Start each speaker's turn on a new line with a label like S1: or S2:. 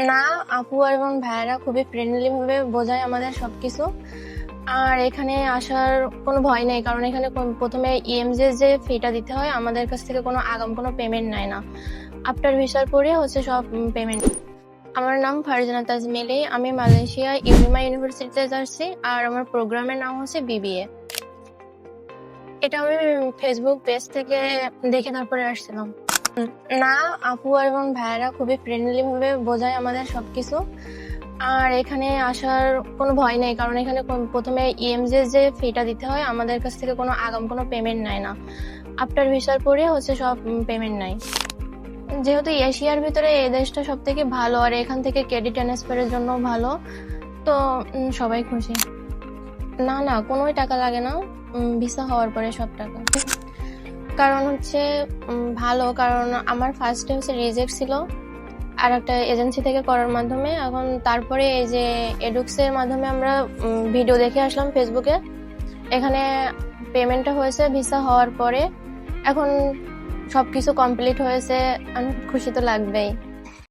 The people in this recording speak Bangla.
S1: না, আপু এবং ভাইয়ারা খুবই ফ্রেন্ডলি ভাবে বোঝায় আমাদের সবকিছু। আর এখানে আসার কোনো ভয় নেই, কারণ এখানে প্রথমে ইএমজে যে ফিটা দিতে হয়, আমাদের কাছ থেকে কোনো আগাম কোনো পেমেন্ট নেয় না। আফটার ভিসার পরে হচ্ছে সব পেমেন্ট। আমার নাম ফারজানা তাজমিলি। আমি মালয়েশিয়া ইউনিমা ইউনিভার্সিটিতে যাচ্ছি, আর আমার প্রোগ্রামের নাম হচ্ছে বিবিএ। এটা আমি ফেসবুক পেজ থেকে দেখে তারপরে আসছিলাম। না, আপু এবং ভাইয়ারা খুবই ফ্রেন্ডলি ভাবে বোঝায় আমাদের সবকিছু। আর এখানে আসার কোনো ভয় নেই, কারণ এখানে প্রথমে ইএমজে যে ফিটা দিতে হয়, আমাদের কাছ থেকে কোনো আগাম কোনো পেমেন্ট নেয় না। আফটার ভিসার পরে হচ্ছে সব পেমেন্ট নেয়। যেহেতু এশিয়ার ভিতরে এই দেশটা সব থেকে ভালো, আর এখান থেকে ক্রেডিট ট্রান্সফারের জন্য ভালো, তো সবাই খুশি। না না, কোনোই টাকা লাগে না, ভিসা হওয়ার পরে সব টাকা। কারণ হচ্ছে ভালো, কারণ আমার ফার্স্টে হচ্ছে রিজেক্ট ছিল আর একটা এজেন্সি থেকে করার মাধ্যমে। এখন তারপরে এই যে এডুক্সের মাধ্যমে আমরা ভিডিও দেখে আসলাম ফেসবুকে। এখানে পেমেন্টটা হয়েছে ভিসা হওয়ার পরে। এখন সবকিছু কমপ্লিট হয়েছে, খুশি তো লাগবেই।